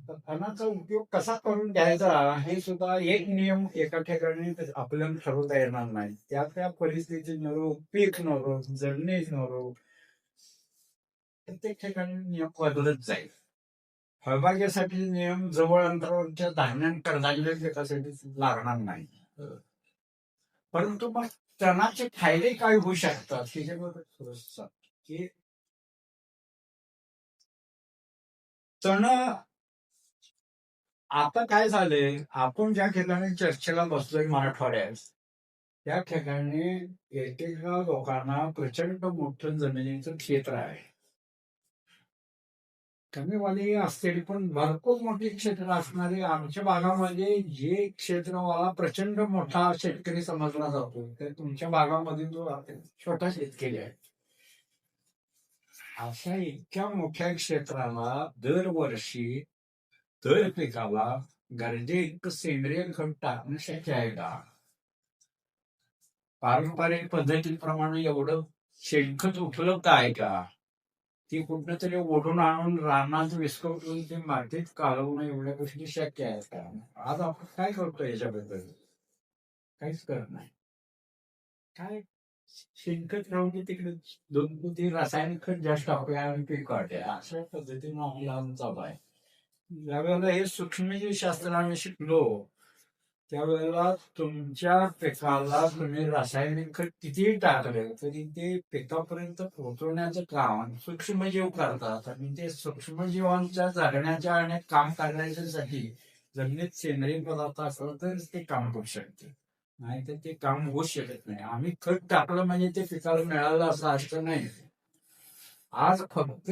तर धनाचा उपयोग कसा करून घ्यायचा हे सुद्धा एक नियम एका ठिकाणी आपल्याला ठरवता येणार नाही. त्या त्या परिस्थिती नरो, पीक नरो, जडणे नरो, प्रत्येक ठिकाणी नियम बदलत जाईल. फळबागेसाठी नियम जवळ अंतरावरच्या धान्यांकडे पिकासाठी लागणार नाही. परंतु मग तणाचे फायदे काय होऊ शकतात त्याच्याबद्दल थोडंसं की तण आता काय झालंय, आपण ज्या ठिकाणी चर्चेला बसलोय मराठवाड्यात, त्या ठिकाणी एकेका लोकांना प्रचंड मोठं जमिनीचं क्षेत्र आहे. कमीवाली असतील पण भरपूर मोठी क्षेत्र असणारे आमच्या भागामध्ये जे क्षेत्रवाला प्रचंड मोठा शेतकरी समजला जातो, तर तुमच्या भागामध्ये जो छोटा शेतकरी आहे. अशा इतक्या मोठ्या क्षेत्राला दरवर्षी दर पिकाला गरजे सेंद्रिय खत टाकणं शक्य आहे का? पारंपरिक पद्धतीप्रमाणे एवढं शेणखत उपलब्ध आहे का? ती कुठं तरी ओढून आणून रानात विस्कटून ते मातीत कालवणं एवढ्या गोष्टी शक्य आहेत का? आज आपण काय करतो याच्याबद्दल? काहीच करत नाही. काय शेणखत राहून दे तिकडे, दोन ते रासायनिक खत जास्त टाकूया आणि पीक काढूया, अशा पद्धतीनं आपला चालू आहे. ज्यावेळेला हे सूक्ष्मजीवशास्त्र आम्ही शिकलो, त्यावेळेला तुमच्या पिकाला तुम्ही रासायनिक खत कितीही टाकले तरी ते पिकापर्यंत पोहोचवण्याचं काम सूक्ष्मजीव करतात. आणि ते सूक्ष्मजीवांच्या जगण्याच्या आणि काम करण्याच्यासाठी जमिनीत सेंद्रिय पदार्थ असला तर ते काम करू शकते, नाही तर ते काम होऊ शकत नाही. आम्ही खत टाकलं म्हणजे ते पिकाला मिळालं असं असतं नाही. आज फक्त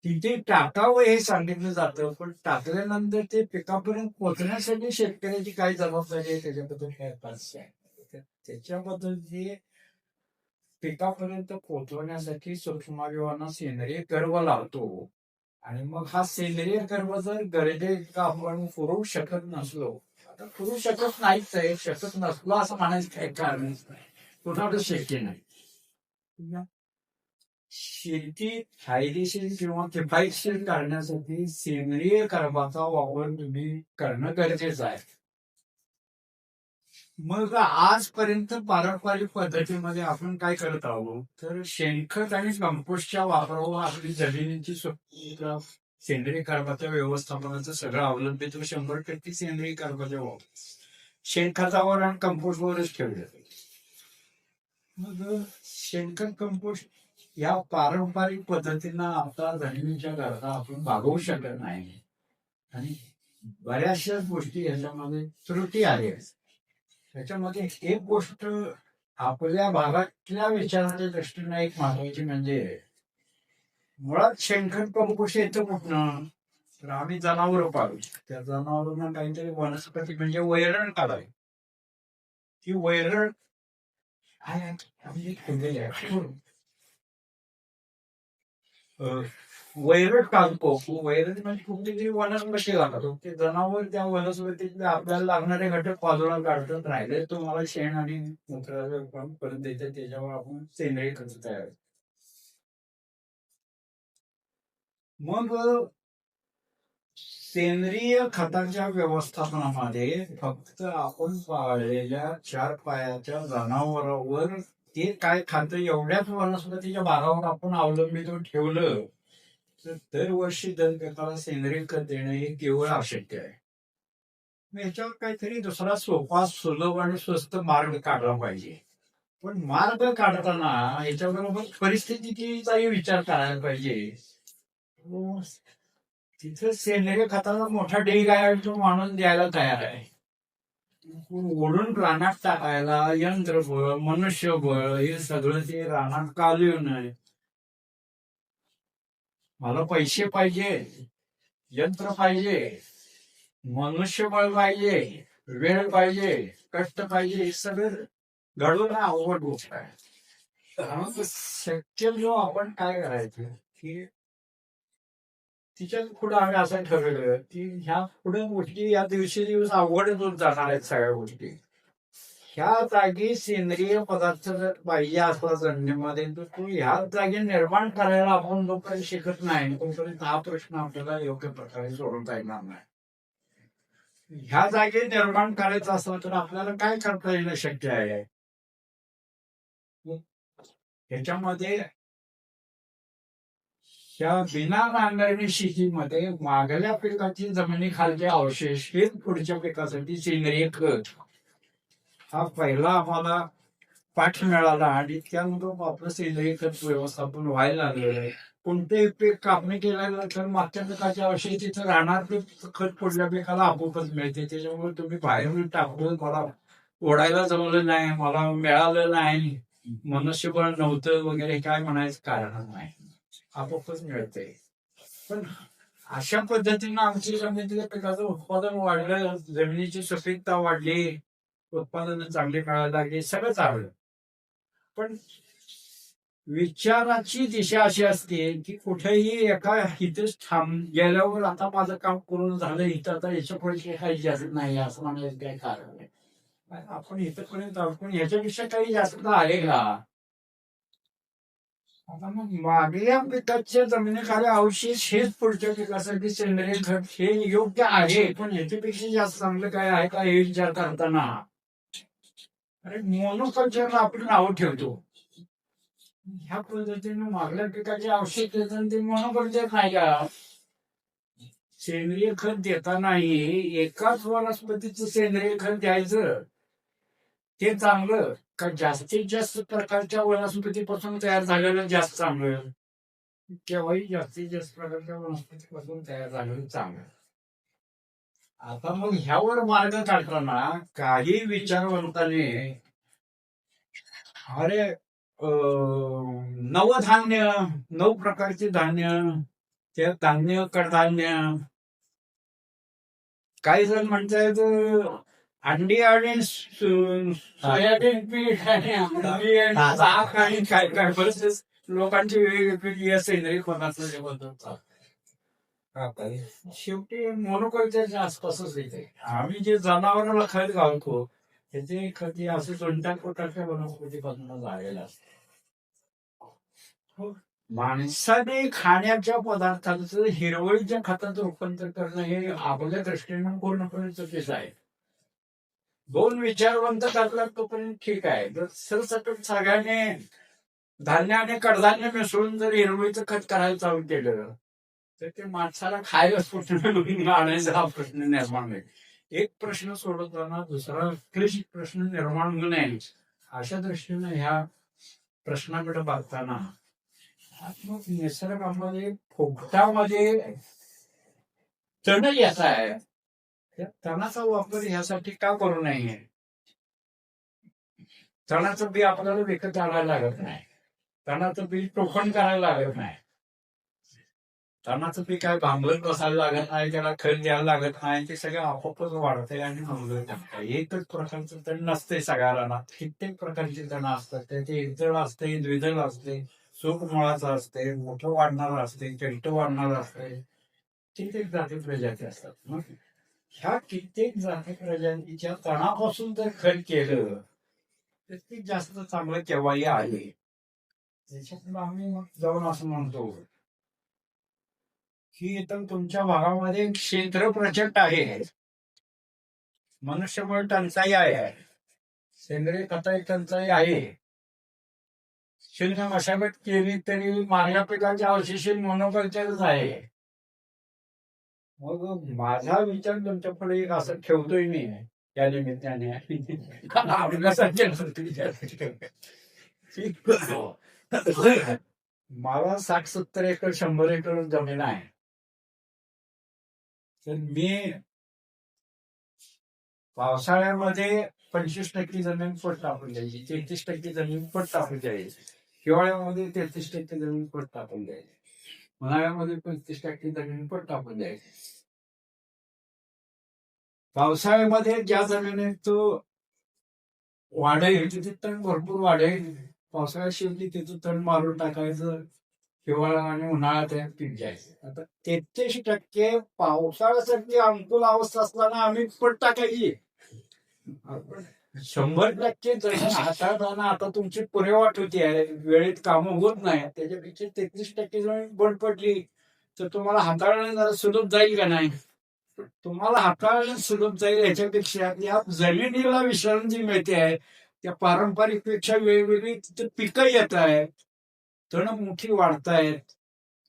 तिथे टाकावं हे सांगितलं जातं, पण टाकल्यानंतर ते पिकापर्यंत पोहोचण्यासाठी शेतकऱ्याची काय जबाबदारी आहे त्याच्याबद्दल काय आहे. त्याच्याबद्दल जे पिकापर्यंत पोहोचवण्यासाठी सूक्ष्मजीवांना सेंद्रिय कर्व लावतो. आणि मग हा सेंद्रिय कर्व जर गरजेचा आपण पुरवू शकत नसलो, आता पुरवू शकत नाहीच आहे, शकत नसलो असं म्हणायचं काही कारणच नाही, कुणाला शक्य नाही. शेती फायदेशीर किंवा किफायतशीर करण्यासाठी सेंद्रिय कर्माचा वापर तुम्ही करणं गरजेचं आहे. मग आजपर्यंत पारंपरिक पद्धतीमध्ये आपण काय करत आहोत, तर शेणखत आणि कंपोस्टच्या वापरावर आपली जमिनीची सेंद्रिय कर्माच्या व्यवस्थापनाचं सगळं अवलंबित 100% सेंद्रिय कर्माच्या वापर शेणखतावर आणि कंपोस्टवरच ठेवलं. मग शेणखत कंपोस्ट या पारंपरिक पद्धतीनं आता जमिनीच्या गरजा आपण भागवू शकत नाही. आणि बऱ्याचशा गोष्टी याच्यामध्ये त्रुटी आहेत. त्याच्यामध्ये एक गोष्ट आपल्या भागातल्या विचाराच्या दृष्टीनं एक महत्वाची म्हणजे, मुळात शेणखत कंपोस्ट येतं कुठनं, तर आम्ही जनावर पाळू, त्या जनावरांना काहीतरी वनस्पती म्हणजे वैरण काढावी. ती वैरण वैरण काढतो, वैरण म्हणजे कुठली वनस्पती लागतो, ते जनावर त्या वनस्पतीतले आपल्याला लागणारे घटक बाजूला काढतात, राहिले तुम्हाला शेण आणि मूत्राचं काम परत देतात, त्याच्यावर आपण सेंद्रिय खत तयार. मग सेंद्रिय खताच्या व्यवस्थापनामध्ये फक्त आपण पाळलेल्या 4 पायाच्या जनावरांवर ते काय खातं एवढ्याच वनस्पतीच्या भागावर आपण अवलंबित ठेवलं तर दरवर्षी दर पिकाला सेंद्रिय खत देणं हे केवळ अशक्य आहे. मग याच्यावर काहीतरी दुसरा सोपा, सुलभ आणि स्वस्त मार्ग काढला पाहिजे. पण मार्ग काढताना याच्याबरोबर परिस्थितीचाही विचार करायला पाहिजे. तिथं सेंद्रिय खताचा मोठा ढीग आहे आणि तो माणूस द्यायला तयार आहे. ओढून रानात टाकायला यंत्रबळ, मनुष्यबळ हे सगळं ते रानात कालू नये. मला पैसे पाहिजे, यंत्र पाहिजे, मनुष्यबळ पाहिजे, वेळ पाहिजे, कष्ट पाहिजे, हे सगळं घडवणं अवघड गोष्ट आहे. शक्यतो आपण काय करायचं की तिच्याच पुढे आम्ही असं ठरवलं की ह्या पुढे गोष्टी या दिवशी दिवस अवघडच होत जाणार आहेत सगळ्या गोष्टी. ह्या जागी सेंद्रिय पदार्थ जर पाहिजे असला जमिनीमध्ये तर तो ह्या जागी निर्माण करायला आपण जोपर्यंत शिकत नाही तोपर्यंत हा प्रश्न आपल्याला योग्य प्रकारे सोडवता येणार नाही. ह्या जागी निर्माण करायचं असलं तर आपल्याला काय करता येणं शक्य आहे? ह्याच्यामध्ये ह्या बिना नांगरणी शेतीमध्ये मागल्या पिकाची जमिनीखालचे अवशेष हेच पुढच्या पिकासाठी सेंद्रिय खत हा पहिला आम्हाला पाठ मिळाला आणि त्यानंतर आपलं सेंद्रिय खत व्यवस्थापन व्हायला लागलेलं आहे. कोणतेही पीक कापणी केल्यानंतर मागच्या पिकाच्या अवशेष तिथं राहणार ते खत पुढल्या पिकाला आपोआपच मिळते. त्याच्यामुळे तुम्ही बाहेरून टाकून मला ओढायला जमलं नाही, मला मिळालं नाही, मनुष्यबळ नव्हतं वगैरे काय म्हणायचं कारण नाही, आपोआपच मिळते. पण अशा पद्धतीनं आमच्या जमिनीतल्या पिकाचं उत्पादन वाढलं, जमिनीची सुपीकता वाढली, उत्पादन चांगली मिळायला लागली, सगळं चाललं. पण विचाराची दिशा अशी असते की कुठेही एका इथेच गेल्यावर आता माझं काम करून झालं, इथं आता याच्या पुढे काही जास्त नाही असं म्हणायचं काय कारण नाही. आपण इथंपर्यंत आपण ह्याच्यापेक्षा काही जास्त आहे का? आता मग मागल्या पिकाच्या जमिनीखाली अवशेष हेच पुढच्या पिकासाठी सेंद्रिय खत हे योग्य आहे, पण ह्याच्यापेक्षा जास्त चांगलं काय आहे का हे विचार करताना अरे मोनोकल्चरला आपण नावं ठेवतो. ह्या पद्धतीने मागल्या पिकाचे अवशेष देताना ते मोनोकल्चर नाही का? सेंद्रिय खत देतानाही एकाच वनस्पतीचं सेंद्रिय खत द्यायचं ते चांगलं का जास्तीत जास्त प्रकारच्या वनस्पतीपासून तयार झालेलं जास्त चांगलं? केव्हाही जास्तीत जास्त प्रकारच्या वनस्पतीपासून तयार झालेलं चांगलं. आता मग ह्यावर मार्ग काढताना काही विचारवंताने अरे नवधान्य, 9 प्रकारचे धान्य, ते धान्य कडधान्य, काही जण म्हणतायत अंडी आणि सोयाबीन पीठ आणि अंडी आणि ताक आणि काय काय बरेच लोकांची वेगवेगळी सेंद्रिय पदार्थ जे बनवतात. शेवटी मोनोकल्चरच्या आसपासच येते. आम्ही जे जनावरांना खत घालतो त्याचे खत हे असे 2-4 प्रकारच्या वनस्पतीपासून झालेलं असतं. माणसाने खाण्याच्या पदार्थांचं हिरवळीच्या खताचं रूपांतर करणं हे आपल्या दृष्टीनं पूर्णपणे चुकीचं आहे. 2 विचारवंत करतात तोपर्यंत ठीक आहे. जर सरसकट सगळ्याने धान्य आणि कडधान्य मिसळून जर हिरवळीचं खत करायला चालू केलं तर ते माणसाला खायला प्रश्न आणायचा हा प्रश्न निर्माण होईल. एक प्रश्न सोडवताना दुसरा क्लिष्ट प्रश्न निर्माण होऊ नये अशा दृष्टीने ह्या प्रश्नाकडे बघताना मग निसर्गामध्ये फुकटामध्ये तण येत आहे, त्या तणाचा वापर ह्यासाठी का करू नये? तणाचं बी आपल्याला विकत आणायला लागत नाही, तणाचं बी टोकन करायला लागत नाही, तणाचं बी काय भांबवत बसायला लागत नाही, त्याला खत द्यायला लागत नाही, ते सगळं आपोआपच वाढतंय आणि भांबवत टाकतंय. एकच प्रकारचं तण नसते सगळ्या रानात, कित्येक प्रकारची तण असतात. त्याचे एकजळ असते, द्विदळ असते, सूप मुळाचं असते, मोठं वाढणारं असते, चेष्ट वाढणारं असते, कित्येक जाती प्रजाती असतात. मग ह्या कित्येक जाती प्रजातीच्या तणापासून जर खत केलं तर ते जास्त चांगलं केव्हाही आहे. त्याच्यातून आम्ही मग जाऊन असं म्हणतो की इथं तुमच्या भागामध्ये क्षेत्र प्रचंड आहे, मनुष्यबळ टंचाई आहे, सेंद्रिय खताची टंचाई आहे, शून्य मशागत केली तरी मागल्या पिकाच्या अवशेष मोनोकल्चरच आहे. मग माझा विचार तुमच्या पुढे एक असं ठेवतोय मी या निमित्ताने मला 60-70 एकर 100 एकर जमीन आहे, तर मी पावसाळ्यामध्ये 25% जमीन पट टाकून द्यायची, 33% जमीन पट टाकून द्यायची, हिवाळ्यामध्ये 33% जमीन पट टाकून द्यायची, उन्हाळ्यामध्ये 35% जमीन पट टाकून द्यायची. पावसाळ्यामध्ये ज्या जमिनीत वाढेल तिथे तण भरपूर वाढेल, पावसाळ्यात शेवटी तिथं तण मारून टाकायचं, हिवाळा आणि उन्हाळ्यात पीक घ्यायचं. आता 33% पावसाळ्यासाठी अनुकूल अवस्था असताना आम्ही पट टाकायची. 100% तण हाताळताना आता तुमची पुरेवाट होती आहे, वेळेत कामं होत नाही, त्याच्यापेक्षा 33% जर बंद पडली तर तुम्हाला हाताळणं जरा सुलभ जाईल का नाही? तुम्हाला हाताळणं सुलभ जाईल याच्यापेक्षा या जमिनीला विश्रांती मिळते आहे, त्या पारंपरिक पेक्षा वेगवेगळी तिथे पिकं येत आहेत, तणं मोठी वाढतायत,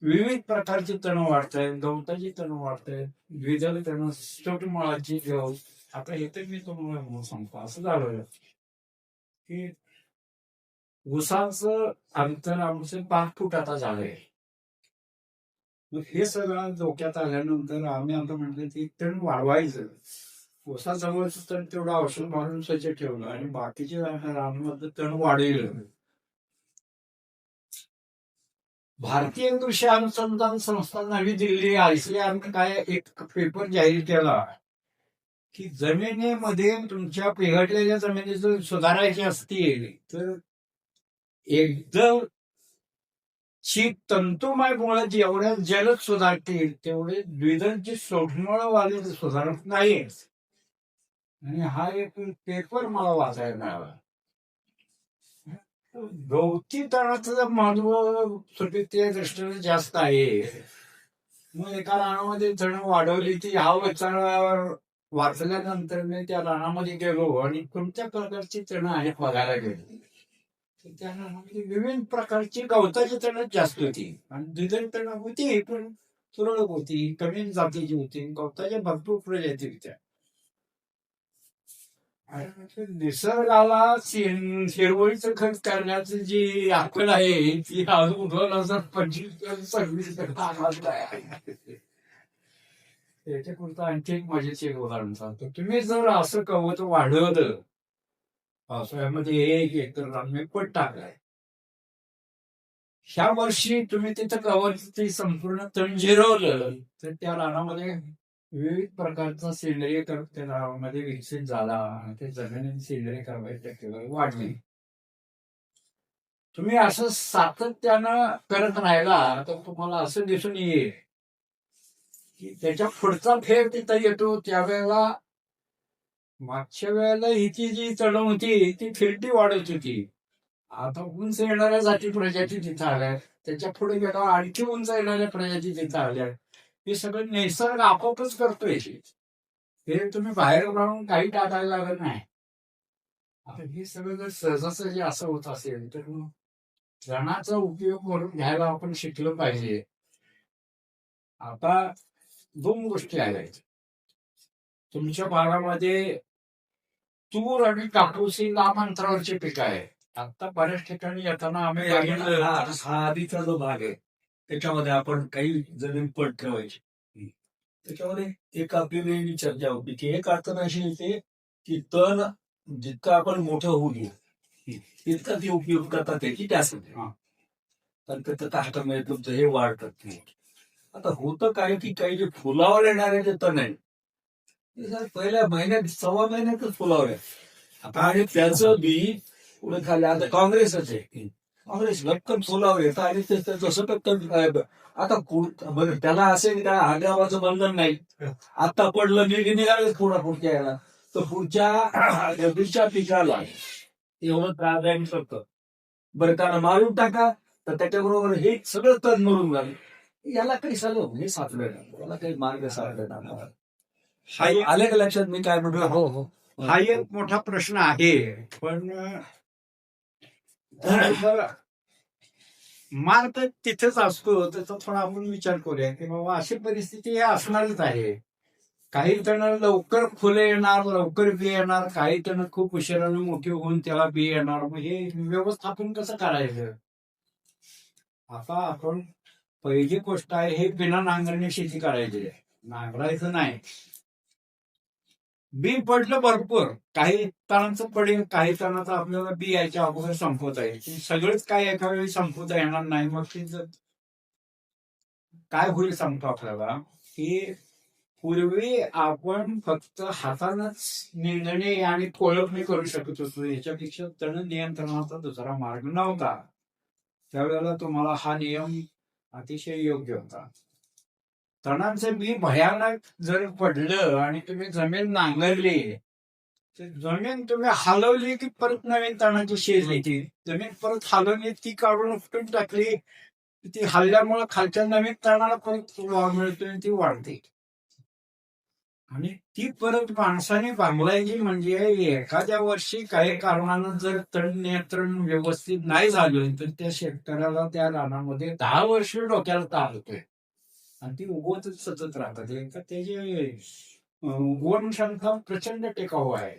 विविध प्रकारची तणं वाढतायत, गवताची तणं वाढतायत, द्विदल तणं, मुळाची गवत. आता हे तर मी तुम्हाला सांगतो असं झालं की ऊसाचं अंतर आमचं 5 फूट आता झालंय. मग हे सगळं डोक्यात आल्यानंतर आम्ही आता म्हटलं की तण वाढवायचं. ऊसाजवळचं तण तेवढं औषध मारून सज्ज ठेवलं आणि बाकीचे रानामधलं तण वाढवलं. भारतीय कृषी अनुसंधान संस्था नवी दिल्ली आयसीआरने काय एक पेपर जाहीर केला की जमिनीमध्ये तुमच्या पिघडलेल्या जमिनी जर सुधारायची असतील तर एकदम तंतुमय मुळे जेवढ्या जलद सुधारतील तेवढे द्विदलची सोडमुळवाले सुधारत नाही. आणि हा एक पेपर मला वाचायला मिळाला. गवती तणाचं महत्व सुटीच्या दृष्टीने जास्त आहे. मग एका रानामध्ये तण वाढवली ती हा विचारावर वाचल्यानंतर मी त्या रानामध्ये गेलो आणि कोणत्या प्रकारची तण आहेत बघायला गेलो. त्या रानामध्ये विविध प्रकारची गवताची तणच जास्त होती आणि द्विदल तण होती पण तुरळक होती, कमी जातीची होती, गवताच्या भरपूर प्रजाती होत्या. निसर्गाला हिरवळीचं खत करण्याची जी अक्कल आहे ती अजून 2025-26 त्याच्यापुरतं आणखी एक मजेचे एक उदाहरण सांगतो. तुम्ही जर असं गवत वाढवलं पावसाळ्यामध्ये 1 एकर रान पट टाकलाय, ह्या वर्षी तुम्ही तिथं गवत संपूर्ण तण जिरवलं तर त्या रानामध्ये विविध प्रकारचा सेंद्रिय त्या रानामध्ये विकसित झाला आणि ते जमिनीत सेंद्रिय कार्बनची टक्केवारी वाढली. तुम्ही असं सातत्यानं करत राहिला तर तुम्हाला असं दिसून येईल की त्याच्या पुढचा फेर तिथं येतो. त्यावेळेला मागच्या वेळेला हिची जी तण होती ती फिरती वाढत होती, आता उंच येणाऱ्या जाती प्रजाती तिथं आल्या, त्याच्या पुढे गेल्यावर आणखी उंच येणाऱ्या प्रजाती तिथं आल्या. हे सगळं निसर्ग आपोआपच करतोय. हे तुम्ही बाहेर राहून काही टाकायला लागत नाही. आता हे सगळं जर सहजासहजी असं होत असेल तर मग तणाचा उपयोग करून घ्यायला आपण शिकलं पाहिजे. आता 2 गोष्टी आहेत. तुमच्या भागामध्ये तूर आणि कापूस ही लांब अंतरावरची पिकं आहे. आता बऱ्याच ठिकाणी येताना आम्ही हा आधीचा जो भाग आहे त्याच्यामध्ये आपण काही जमीन पट ठेवायची. त्याच्यामध्ये एक आपली वेगळी चर्चा होती की एक अडचण अशी येते की तण जितकं आपण मोठं होऊ देऊ तितकं ती उपयोगिता त्याची जास्त होते. तर त्याचं काय हातामध्ये तुमचं हे वाढतात. आता होतं काय की काही जे फुलावर येणारे जे तण आहे ते जर पहिल्या महिन्यात 1.25 महिन्यातच फुलावर आहे. आता आणि त्याचं बी पुढे खाली आता काँग्रेसच आहे. काँग्रेस लटकन फुलावर येतं आणि जसं टक्कन आता बरं त्याला असे त्या आगावाचं बंधन नाही. आता पडलं निघालेच पुढच्या यायला तर पुढच्या पिकाला एवढं त्रासदायक शकतं. बरं त्याला मारून टाका तर त्याच्याबरोबर हे सगळं तण मरून झालं. याला काही सगळं हे सापडलं, याला काही मार्ग सापडला. हा आले का लक्षात मी काय म्हटलं? हो हो, हा एक मोठा प्रश्न आहे. पण मार्ग तिथेच असतो त्याचा थोडा आपण विचार करूया की बाबा अशी परिस्थिती असणारच आहे. काही जण लवकर फुले येणार, लवकर बी येणार, काही जण खूप उशिराने मोठी होऊन त्याला बी येणार. मग हे व्यवस्थापन कसं करायचं? आता आपण पहिली गोष्ट आहे हे बिना नांगरणी शेती करायची आहे, नांगरायचं नाही. बी पडलं भरपूर, काही तणांचं पडेल, काही तणाचं आपल्याला बी यायच्या अगोदर संपवता येईल. सगळंच काय एका वेळी संपवता येणार नाही. मग ते काय होईल सांगतो आपल्याला की पूर्वी आपण फक्त हातानंच निंदणे आणि कोळपणी करू शकत होतो. याच्यापेक्षा तण नियंत्रणाचा दुसरा मार्ग नव्हता. त्यावेळेला तुम्हाला हा नियम अतिशय योग्य होता. तणांचं बी भयानक जर पडलं आणि तुम्ही जमीन नांगरली ते जमीन तुम्ही हलवली की परत नवीन तणाची शेज येते. जमीन परत हलवली ती काढून उपटून टाकली ती हल्ल्यामुळे खालच्या नवीन तणाला परत वाव मिळतोय आणि ती वाढते. आणि ती परत माणसाने बांगलायची म्हणजे एखाद्या वर्षी काही कारणानं जर तण नियंत्रण व्यवस्थित नाही झालं तर त्या शेतकऱ्याला त्या रानामध्ये 10 वर्ष डोक्याला ताप होतोय आणि ती उगवतच सतत राहतात. एकदा त्याची उगवण क्षमता प्रचंड टेकाऊ आहे.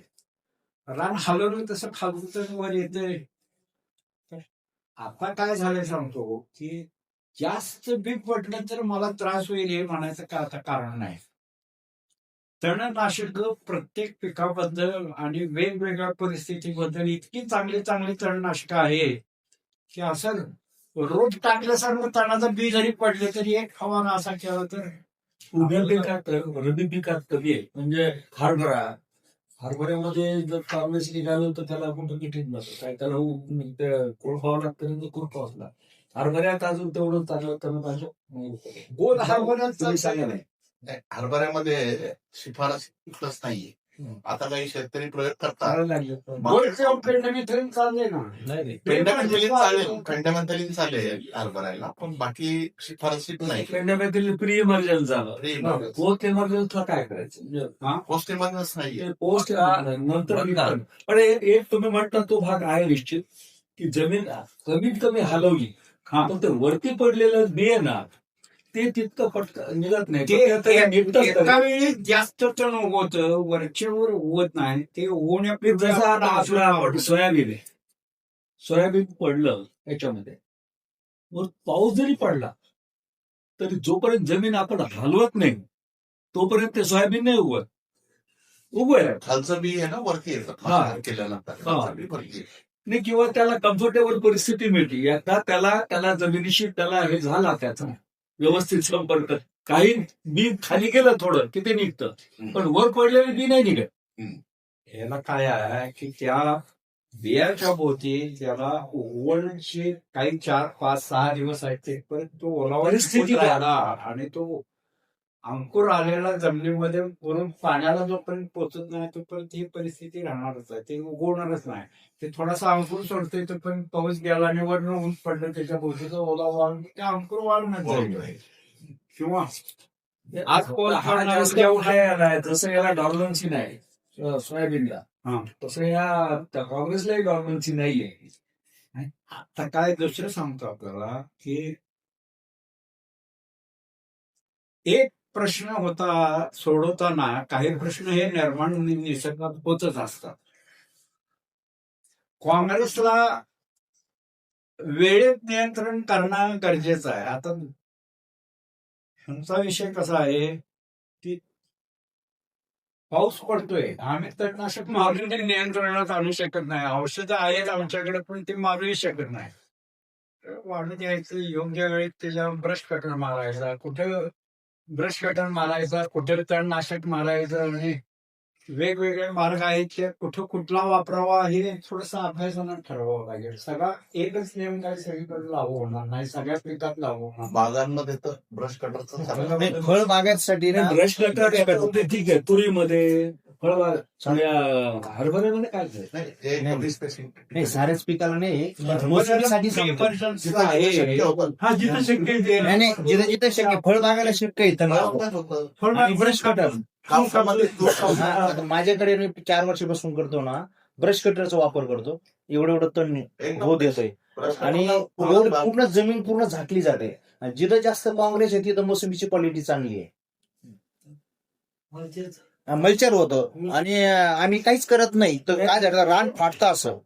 रान हलवलं तसं खालून तर वर येतंय. आता काय झालंय सांगतो की जास्त बी पडलं तर मला त्रास होईल हे म्हणायचं का आता कारण नाही. तणनाशक प्रत्येक पिकाबद्दल आणि वेगवेगळ्या परिस्थितीबद्दल इतकी चांगली चांगली तणनाशक आहे की असं रोज टाकल्यासारखं तणाचं बी जरी पडले तरी एक फवारा असा केला तर उभ्या पिकात रब्बी पिकात कमी आहे. म्हणजे हरभऱ्यामध्ये जर फार्मसी निघालं तर त्याला कुठं किटीत नसतं काय त्याला कोळपावं लागतं तर कोळपावंच लागतं. हरभऱ्यात अजून तेवढं चांगलं करणं गोल हरभऱ्याचा तुम्ही सांगा नाही. नाही, हरभऱ्यामध्ये शिफारस प्लस नाहीये. आता काही शेतकरी प्रयोग करतात. चालायला लागले तर. गोलचे पेंडमिथ्रिन चालले ना. नाही पेंडामेंथलिन चालेल, पेंडामेंथलिन चालेल हरभऱ्याला, पण बाकी शिफारसीत नाही. पेंडामेथील प्री इमर्जन्स झालं. Pre-emergence. पोस्ट इमर्जन्सला काय करायचं? पोस्ट इमर्जन्स नाहीये. पोस्ट नंतर रिटर्न. पण एक तुम्ही म्हणता तो भाग आहे निश्चित की जमीन कमीत कमी हलवली हा. पण ते वरती पडलेलं बी आहे ना ते तितकं पटकन निघत नाही. ते पण ते निघतंच एका तरी. वेळी जास्त तण उगवत वरचेवर उगवत नाही ते जसं उगवण्यापूर्वी आता आपला सोयाबीन आहे. सोयाबीन पडलं याच्यामध्ये मग पाऊस जरी पडला तरी जोपर्यंत जमीन आपण हलवत नाही तोपर्यंत ते सोयाबीन नाही उगवायला खालचं बी आहे ना वरती येतं. हा. केल्यानंतर हा. खालचं बी वरती येतं. नाही किंवा त्याला कम्फर्टेबल परिस्थिती मिळते. एकदा त्याला जमिनीशी त्याला हे झाला त्याचा व्यवस्थित संपर्क काही बी खाली गेलं थोडं की ते निघतं पण वर पडलेलं बी नाही निघत. ह्याला काय आहे की त्या बियाच्या भोवती त्याला उगवणचे काही 4, 5, 6 दिवस आहेत ते परत तो ओलावा परिस्थिती टिकून राहिला आणि तो अंकुर आलेला जमिनीमध्ये वरून पाण्याला जोपर्यंत पोचत नाही तोपर्यंत ही परिस्थिती राहणारच आहे. ते उगवणारच नाही. ते थोडासा अंकुर सोडतोय तोपर्यंत पाऊस गेला आणि वरून ऊन पडलं त्याच्या भोवतीचा ओलावा ते अंकुर वाढूनच जाईल. किंवा आज पाऊस हा पडणार जास्त उद्या उठायला तसं याला डॉर्मन्सी नाही सोयाबीनला. हा. तसं या काँग्रेसलाही डॉर्मन्सी नाहीये. आता काय दुसरं सांगतो आपल्याला की एक प्रश्न होता सोडवताना काही प्रश्न हे निर्माण निसर्गात होतच असतात. काँग्रेसला वेळेत नियंत्रण करणं गरजेचं आहे. आता ह्यांचा विषय कसा आहे की पाऊस पडतोय आम्ही तणनाशक मारून ते नियंत्रणात आणू शकत नाही. औषधं आहेत आमच्याकडे पण ते मारूही शकत नाही. वाढू द्यायचं योग्य वेळेत त्याच्यावर ब्रश कटर मारायचा कुठे तणनाशक मारायचं आणि वेगवेगळे मार्ग आहेत ते कुठं कुठला वापरावा हे थोडंसं अभ्यासानं ठरवावं लागेल. सगळा एकच नियम काय सगळीकडे लागू होणार नाही. सगळ्या पिकात लागू होणार बागांमध्ये तर ब्रश कटरचं चांगलं नाही, फळबागांसाठी ना ब्रश कटर ठीक आहे. तुरीमध्ये फळबाग हरभऱ्यामध्ये काय करायचं? नाही, ते नाही. कमी स्पेसिफिक नाही साऱ्याच पिकाला नाही मोसमीसाठी सांगतो. जिथं आहे शक्य होतं. हा जिथं शक्य आहे ते. नाही नाही जिथं जिथं शक्य फळबागाला शक्य येतं ना होतं. आणि ब्रश कटर कापसामध्ये दूध आता माझ्याकडे मी 4 वर्षापासून करतो ना ब्रश कटरचा वापर करतो. एवढं तण होत येतोय ब्रश आणि कटरला रोड पूर्ण जमीन पूर्ण झाकली जाते. आणि जिथं जास्त काँग्रेस आहे तिथं मोसंबीची क्वालिटी चांगली आहे. मल्चर होतं आणि आम्ही काहीच करत नाही तर काय झालं रान फाटतं असं